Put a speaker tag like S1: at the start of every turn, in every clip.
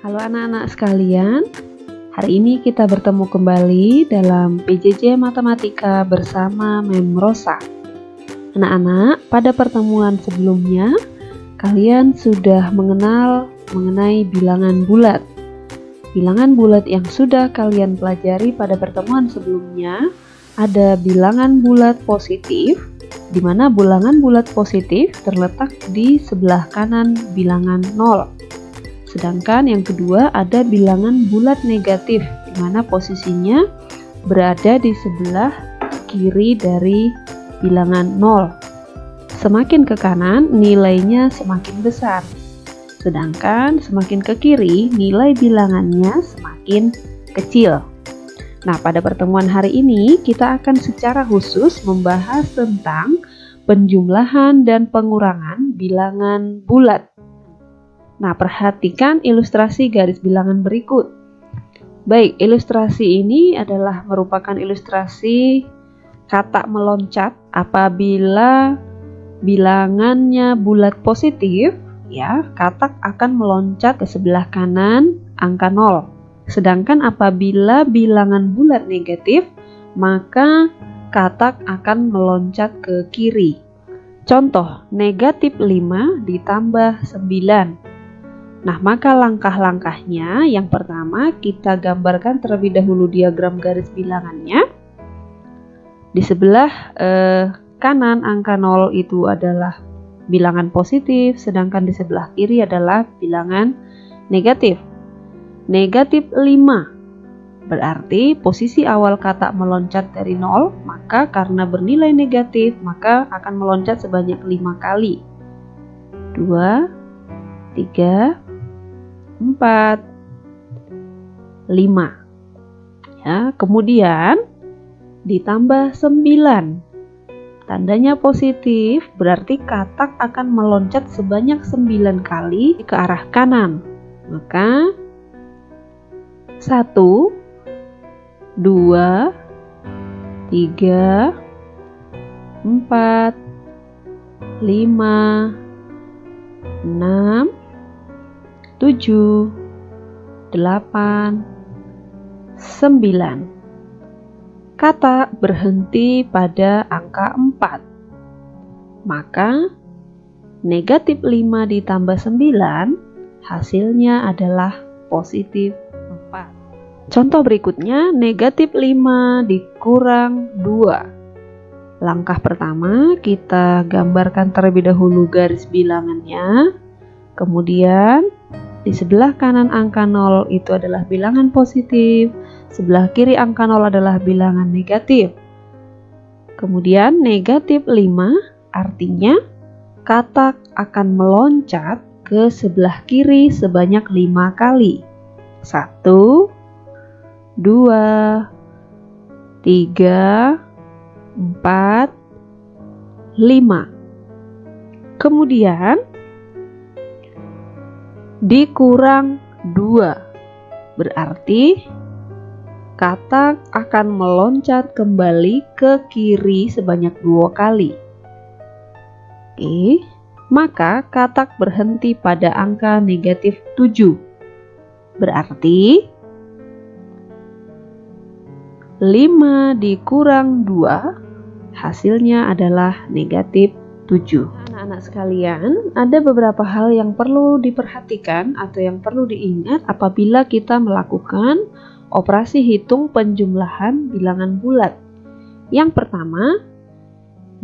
S1: Halo anak-anak sekalian, hari ini kita bertemu kembali dalam PJJ Matematika bersama Mem Rosa. Anak-anak, pada pertemuan sebelumnya, kalian sudah mengenal mengenai bilangan bulat. Bilangan bulat yang sudah kalian pelajari pada pertemuan sebelumnya ada bilangan bulat positif, di mana bilangan bulat positif terletak di sebelah kanan bilangan 0. Sedangkan yang kedua ada bilangan bulat negatif, di mana posisinya berada di sebelah kiri dari bilangan 0. Semakin ke kanan, nilainya semakin besar. Sedangkan semakin ke kiri, nilai bilangannya semakin kecil. Nah, pada pertemuan hari ini kita akan secara khusus membahas tentang penjumlahan dan pengurangan bilangan bulat. Nah, perhatikan ilustrasi garis bilangan berikut. Baik, ilustrasi ini adalah merupakan ilustrasi kata meloncat apabila bilangannya bulat positif, ya, katak akan meloncat ke sebelah kanan angka 0. Sedangkan apabila bilangan bulat negatif, maka katak akan meloncat ke kiri. Contoh, negatif 5 ditambah 9. Nah, maka langkah-langkahnya yang pertama kita gambarkan terlebih dahulu diagram garis bilangannya. Di sebelah kanan angka 0 itu adalah bilangan positif, sedangkan di sebelah kiri adalah bilangan negatif. Negatif 5 berarti posisi awal katak meloncat dari 0, maka karena bernilai negatif maka akan meloncat sebanyak 5 kali. 2, 3, 4, 5. Ya, kemudian ditambah 9. Tandanya positif berarti katak akan meloncat sebanyak 9 kali ke arah kanan. Maka 1, 2, 3, 4, 5, 6, 7, 8, 9. Katak berhenti pada angka 4. Maka negatif 5 ditambah 9 hasilnya adalah positif 4. Contoh berikutnya, negatif 5 dikurang 2. Langkah pertama kita gambarkan terlebih dahulu garis bilangannya. Kemudian di sebelah kanan angka 0 itu adalah bilangan positif, sebelah kiri angka 0 adalah bilangan negatif. Kemudian negatif 5 artinya katak akan meloncat ke sebelah kiri sebanyak 5 kali. 1, 2, 3, 4, 5. Kemudian dikurang 2 berarti katak akan meloncat kembali ke kiri sebanyak 2 kali. Oke, maka katak berhenti pada angka negatif 7. Berarti 5 dikurang 2 hasilnya adalah negatif 7. Anak-anak sekalian, ada beberapa hal yang perlu diperhatikan atau yang perlu diingat apabila kita melakukan operasi hitung penjumlahan bilangan bulat. Yang pertama,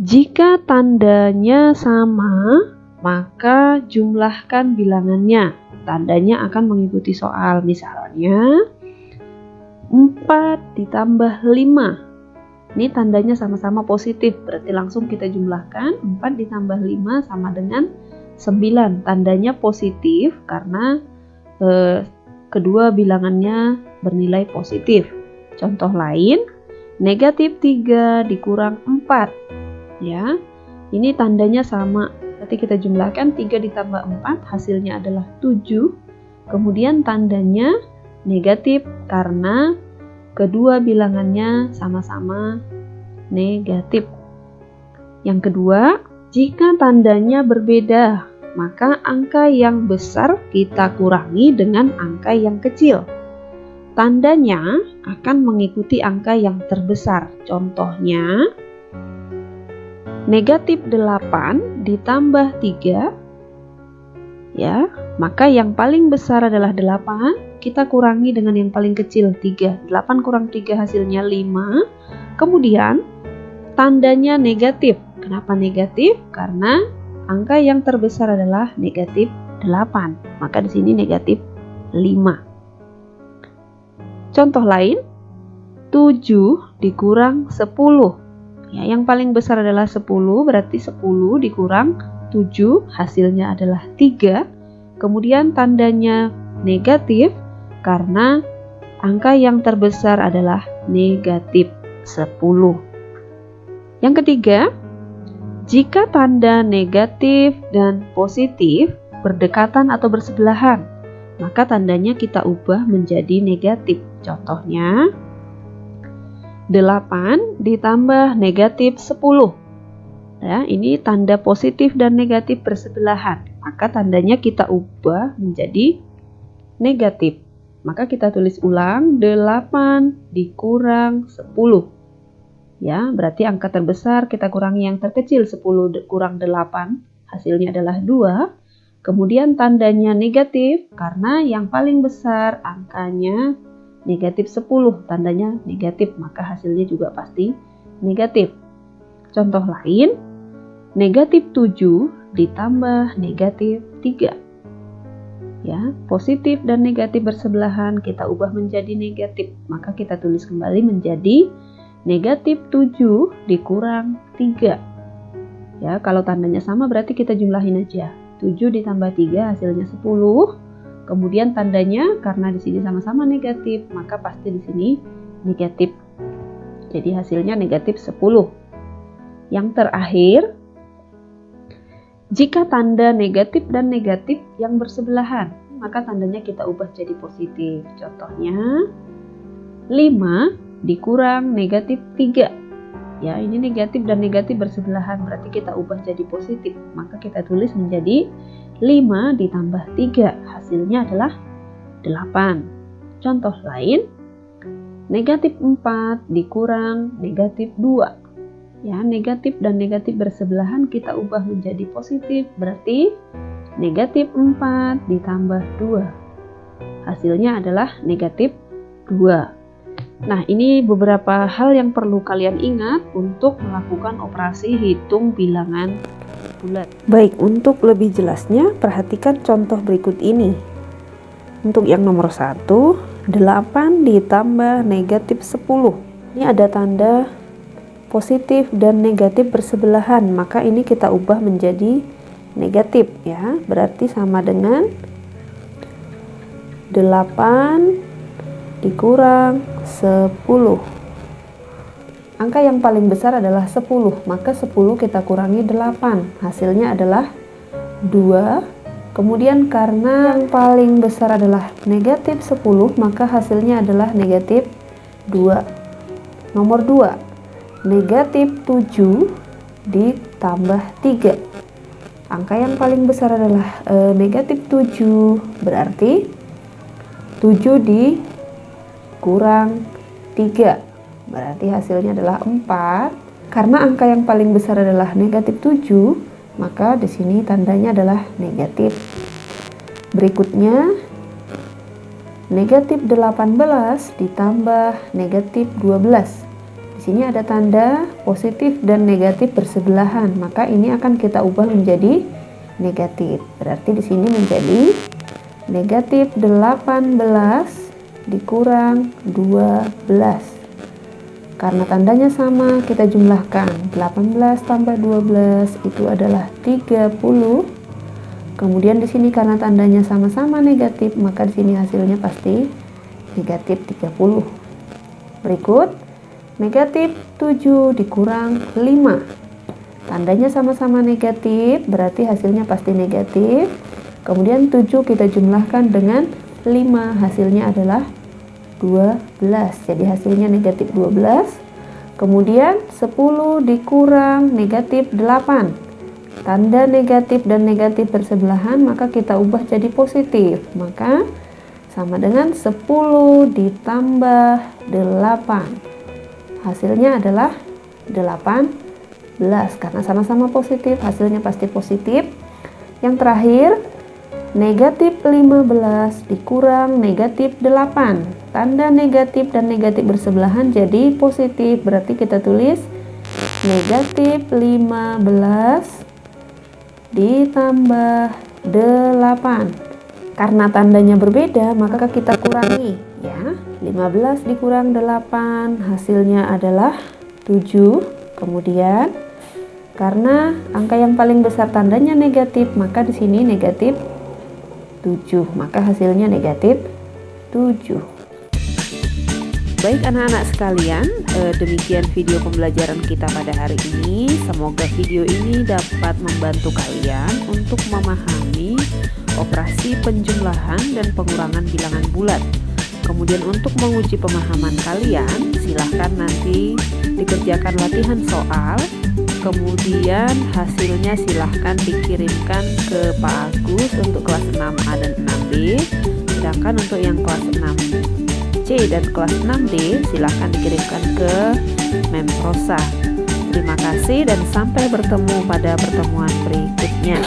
S1: jika tandanya sama, maka jumlahkan bilangannya. Tandanya akan mengikuti soal. Misalnya 4 ditambah 5. Ini tandanya sama-sama positif, berarti langsung kita jumlahkan. 4 ditambah 5 sama dengan 9. Tandanya positif karena kedua bilangannya bernilai positif. Contoh lain, negatif 3 dikurang 4. Ya, ini tandanya sama. Berarti kita jumlahkan 3 ditambah 4 hasilnya adalah 7. Kemudian tandanya negatif karena kedua bilangannya sama-sama negatif. Yang kedua, jika tandanya berbeda, maka angka yang besar kita kurangi dengan angka yang kecil. Tandanya akan mengikuti angka yang terbesar. Contohnya, negatif 8 ditambah 3, ya, maka yang paling besar adalah 8, kita kurangi dengan yang paling kecil 3. 8 kurang 3 hasilnya 5. Kemudian tandanya negatif. Kenapa negatif? Karena angka yang terbesar adalah negatif 8. Maka di sini negatif 5. Contoh lain, 7 dikurang 10. Ya, yang paling besar adalah 10, berarti 10 dikurang 7, hasilnya adalah 3. Kemudian tandanya negatif karena angka yang terbesar adalah negatif 10. Yang ketiga, jika tanda negatif dan positif berdekatan atau bersebelahan, maka tandanya kita ubah menjadi negatif. Contohnya, 8 ditambah negatif 10. Ya, ini tanda positif dan negatif bersebelahan. Maka tandanya kita ubah menjadi negatif. Maka kita tulis ulang, 8 dikurang 10. Ya, berarti angka terbesar kita kurangi yang terkecil, 10 kurang 8, hasilnya adalah 2. Kemudian tandanya negatif karena yang paling besar angkanya negatif 10, tandanya negatif, maka hasilnya juga pasti negatif. Contoh lain, negatif 7 ditambah negatif 3. Ya, positif dan negatif bersebelahan kita ubah menjadi negatif, maka kita tulis kembali menjadi negatif 7 dikurang 3. Ya, kalau tandanya sama berarti kita jumlahin aja. 7 ditambah 3 hasilnya 10. Kemudian tandanya karena di sini sama-sama negatif, maka pasti di sini negatif. Jadi hasilnya negatif 10. Yang terakhir, jika tanda negatif dan negatif yang bersebelahan, maka tandanya kita ubah jadi positif. Contohnya, 5 dikurang negatif 3. Ya, ini negatif dan negatif bersebelahan, berarti kita ubah jadi positif. Maka kita tulis menjadi 5 ditambah 3, hasilnya adalah 8. Contoh lain, negatif 4 dikurang negatif 2. Ya, negatif dan negatif bersebelahan kita ubah menjadi positif, berarti negatif 4 ditambah 2. Hasilnya adalah negatif 2. Nah, ini beberapa hal yang perlu kalian ingat untuk melakukan operasi hitung bilangan bulat. Baik, untuk lebih jelasnya perhatikan contoh berikut ini. Untuk yang nomor 1, 8 ditambah negatif 10. Ini ada tanda positif dan negatif bersebelahan, maka ini kita ubah menjadi negatif ya. Berarti sama dengan 8 dikurang 10. Angka yang paling besar adalah 10, maka 10 kita kurangi 8, hasilnya adalah 2. Kemudian karena yang paling besar adalah negatif 10, maka hasilnya adalah negatif 2. Nomor 2, negatif 7 ditambah 3. Angka yang paling besar adalah negatif 7, berarti 7 dikurang 3, berarti hasilnya adalah 4. Karena angka yang paling besar adalah negatif 7, maka di sini tandanya adalah negatif. Berikutnya, negatif 18 ditambah negatif 12. Di sini ada tanda positif dan negatif bersebelahan, maka ini akan kita ubah menjadi negatif. Berarti di sini menjadi negatif 18 dikurang 12. Karena tandanya sama, kita jumlahkan 18 tambah 12 itu adalah 30. Kemudian di sini karena tandanya sama-sama negatif, maka di sini hasilnya pasti negatif 30. Berikut, negatif 7 dikurang 5. Tandanya sama-sama negatif, berarti hasilnya pasti negatif. Kemudian 7 kita jumlahkan dengan 5, hasilnya adalah 12. Jadi hasilnya negatif 12. Kemudian 10 dikurang negatif 8. tanda negatif dan negatif bersebelahan, maka kita ubah jadi positif. Maka sama dengan 10 ditambah 8. Hasilnya adalah 18. Karena sama-sama positif, hasilnya pasti positif. Yang terakhir, negatif 15 dikurang negatif 8. Tanda negatif dan negatif bersebelahan jadi positif. Berarti kita tulis negatif 15 ditambah 8. Karena tandanya berbeda, maka kita kurangi ya. 15 dikurang 8 hasilnya adalah 7. Kemudian karena angka yang paling besar tandanya negatif, maka di sini negatif 7, maka hasilnya negatif 7. Baik anak-anak sekalian, demikian video pembelajaran kita pada hari ini. Semoga video ini dapat membantu kalian untuk memahami operasi penjumlahan dan pengurangan bilangan bulat. Kemudian untuk menguji pemahaman kalian, silahkan nanti dikerjakan latihan soal. Kemudian hasilnya silahkan dikirimkan ke Pak Agus untuk kelas 6A dan 6B. Sedangkan untuk yang kelas 6C dan kelas 6D silahkan dikirimkan ke Memrosa. Terima kasih dan sampai bertemu pada pertemuan berikutnya.